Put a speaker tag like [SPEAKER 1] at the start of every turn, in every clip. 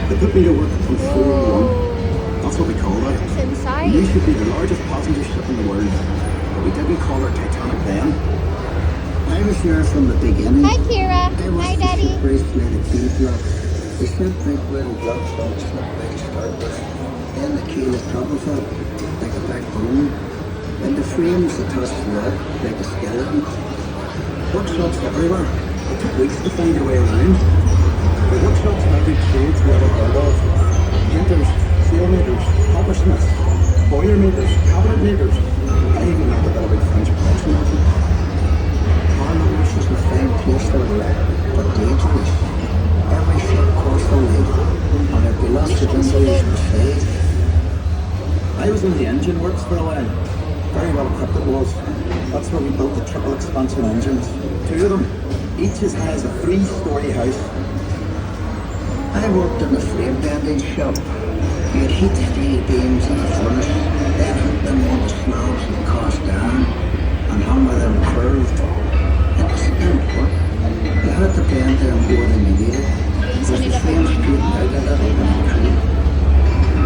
[SPEAKER 1] They put me to work on 401. That's what we call it.
[SPEAKER 2] What's inside?
[SPEAKER 1] We used to be the largest passenger ship in the world, but we didn't call her Titanic then. I was there from the beginning.
[SPEAKER 2] Hi, Kira.
[SPEAKER 1] I was
[SPEAKER 2] Hi,
[SPEAKER 1] the
[SPEAKER 2] Daddy.
[SPEAKER 1] ship race made a key block. We sent big wooden blocks on the slipway to start with. Then the keel is top of it, like a backbone. Then the frames attached to that, like a skeleton. Workshops everywhere. It took weeks to find your way around. The workshops of every trades we ever heard of. Painters, sailmakers, coppersmiths, boiler makers, cabinet makers. I even learned a bit about French pressmaking. Carnival's just a fine place for the wreck, but dangerous. Every ship costs only, and there'd be lots of injuries and fate. I was in the engine works for a while. Very well equipped it was. That's where we built the triple expansion engines. 2 of them, each as high as a 3-story house. I worked in the frame bending shop. You'd heat steel beams in a furnace, then hook them onto slabs and cast iron, and hammer them curved. It was skilled work. You had to bend them more than you needed, because the frame straightened out a little when you could.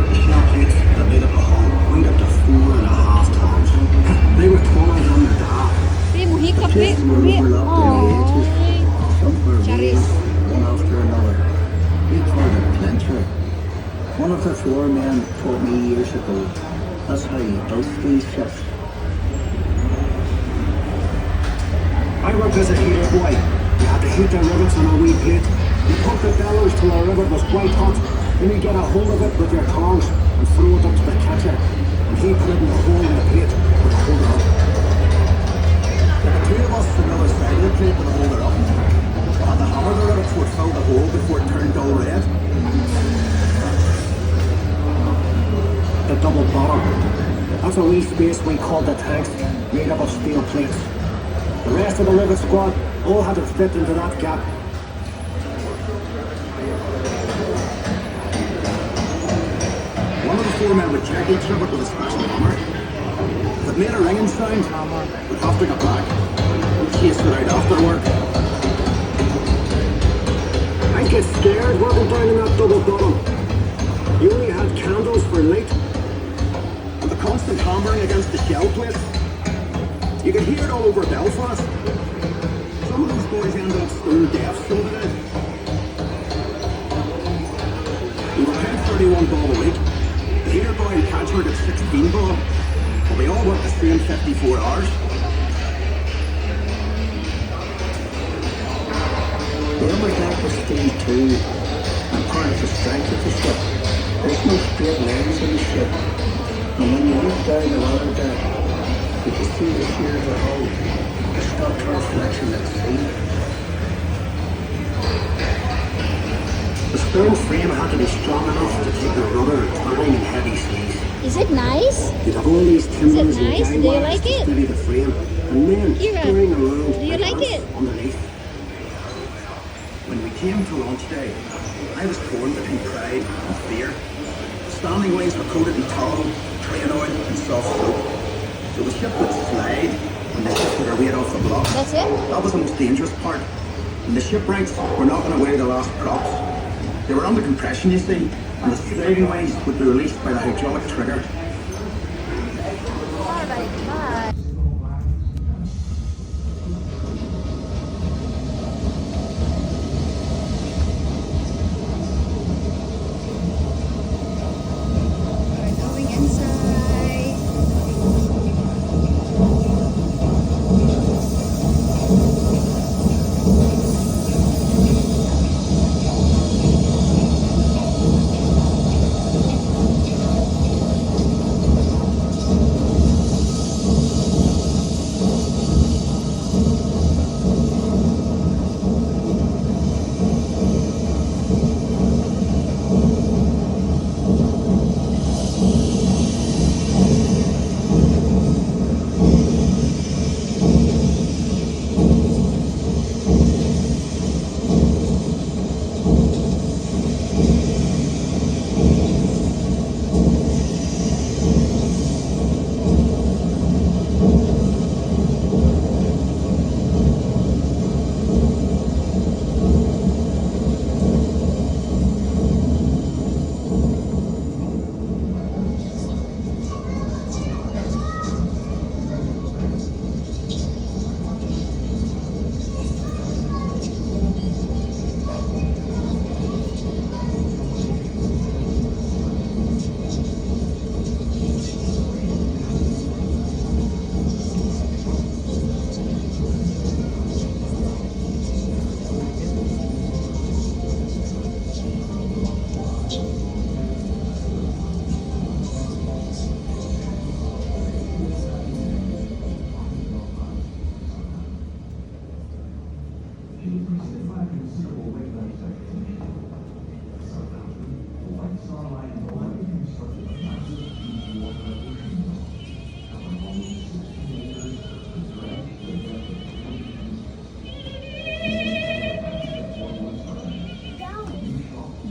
[SPEAKER 1] The shop plates that made up the hull weighed up to 4.5 tons. They were taller than the dock. The plates were overlapped in the edges. Some were raised, one after another. We called it plinter. One of the foremen told me years ago, that's how you built these ships. I worked as a heater boy. You had to heat the rivets on a wee plate. You put the bellows till the rivet was white hot. Then you get a hold of it with your tongs and throw it up to the catcher. And he put it in the hole in the plate and hold it up. There were 2 of us on the other side of the plate would hold it up. And the hammer the rivets would fill the hole before it turned dull red. The double bottom. That's a wee space we called the tanks, made up of steel plates. The rest of the rivet squad all had to fit into that gap. One of the foremen would check each rivet with a special hammer. If it made a ringing sound, we'd have to go back and chase it out after work. I'd get scared working down in that double bottom. You only had candles for light. And the constant hammering against the shell plates. You could hear it all over Belfast. Some of those boys ended up stone deaf, so did I. We were paid 31 bob a week. The heater boy and catcher got 16 bob. But we all worked the same 54 hours. The upper deck was steel too, and part of the strength of the ship. There's no straight lines in the ship, and when you look down the water deck, you can see the sheer of the hull, the stock reflection at sea. The stern frame had to be strong enough to keep the rudder turning in heavy seas.
[SPEAKER 2] Is it nice?
[SPEAKER 1] You'd have all these timbers and
[SPEAKER 2] nice?
[SPEAKER 1] guy
[SPEAKER 2] Do you
[SPEAKER 1] wires
[SPEAKER 2] like
[SPEAKER 1] to
[SPEAKER 2] it?
[SPEAKER 1] steady the frame, and men
[SPEAKER 2] Kira,
[SPEAKER 1] scurrying around
[SPEAKER 2] do you like it?
[SPEAKER 1] underneath. When we came to launch day, I was torn between pride and fear. Standing ways were coated in tallow, train oil, and soft soap. So the ship would slide when they shifted her weight off the block.
[SPEAKER 2] That's it?
[SPEAKER 1] That was the most dangerous part. And the shipwrights were knocking away the last props. They were under compression, you see, and the sliding ways would be released by the hydraulic trigger.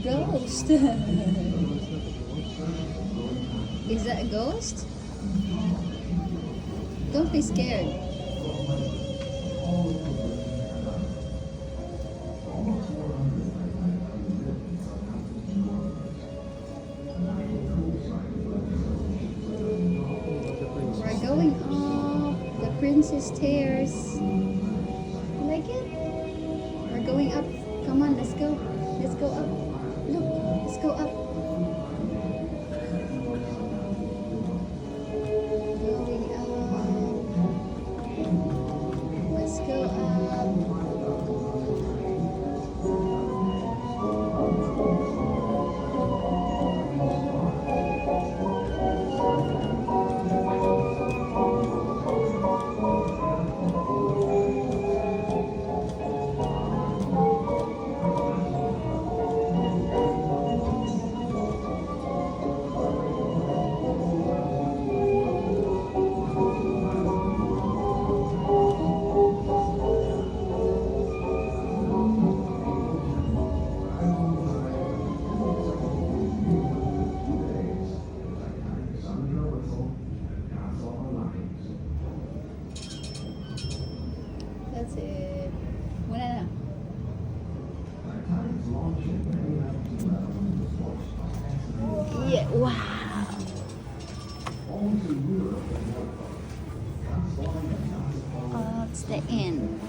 [SPEAKER 2] ghost. Is that a ghost? Don't be scared. We're going up the princess stairs. You like it? We're going up. Come on, let's go. Let's go up. Look, let's go up. Going up. Let's go up. That's it. Muna na. Yeah, wow. That's the end.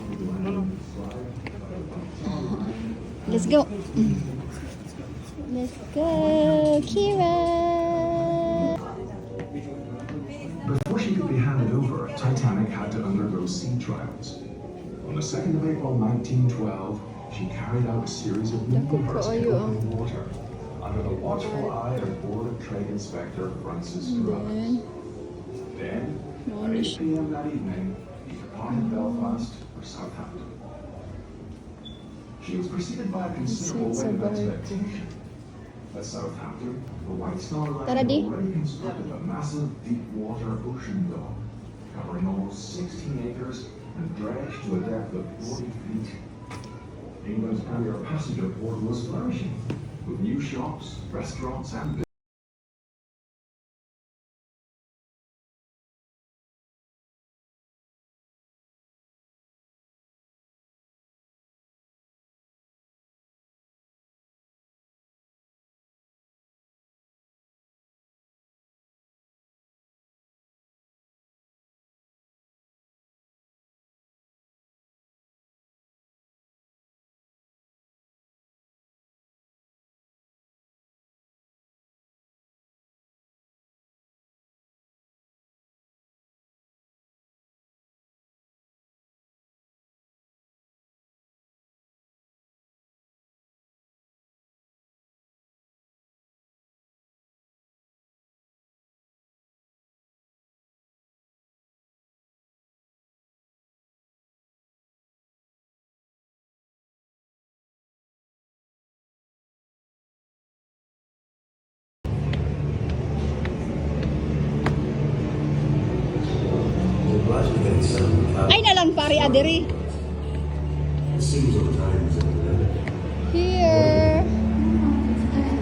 [SPEAKER 2] Let's go. Let's go, Kira.
[SPEAKER 3] Before she could be handed over, Titanic had to undergo sea trials. On the 2nd of April 1912, she carried out a series of maneuvers in open water under the watchful eye of Board of Trade Inspector Francis Drummond. Then, at 8 p.m. that evening, he departed Belfast for Southampton. She was preceded by a considerable wave of expectation. At Southampton, the White Star Line had already constructed a massive deep-water ocean dock, covering almost 16 acres and dredged to a depth of 40 feet. England's premier passenger port was flourishing, with new shops, restaurants, and
[SPEAKER 2] Ay nalang pare adiri. Here.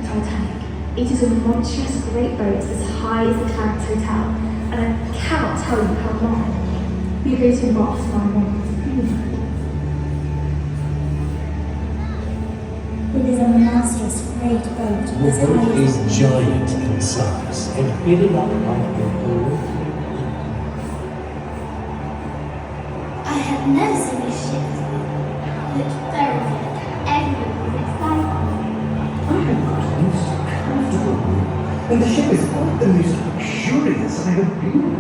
[SPEAKER 4] Titanic. It is a monstrous great boat as high as the Clarence Hotel, and I cannot tell you how long. We are going to embark tomorrow morning.
[SPEAKER 5] It is a monstrous great boat.
[SPEAKER 6] The boat is giant in size and really not like a balloon.
[SPEAKER 5] I have never seen a ship before. It looks very big. Everyone is excited.
[SPEAKER 6] I have got most comfortable room, and the ship is quite the most luxurious I have been in.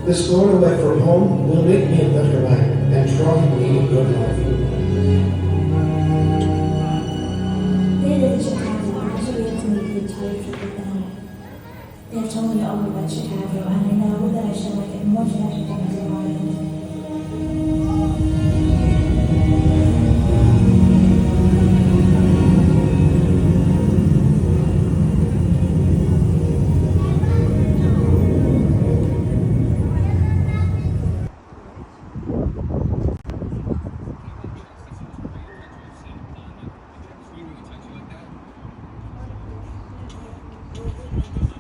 [SPEAKER 6] This going away from home will make me a better man and try and lead a good life.
[SPEAKER 7] They live in Chicago. I actually went to meet the entire trip with them. They have told me all about Chicago, and I know that I shall like it much better than I arrived.
[SPEAKER 3] Thank you.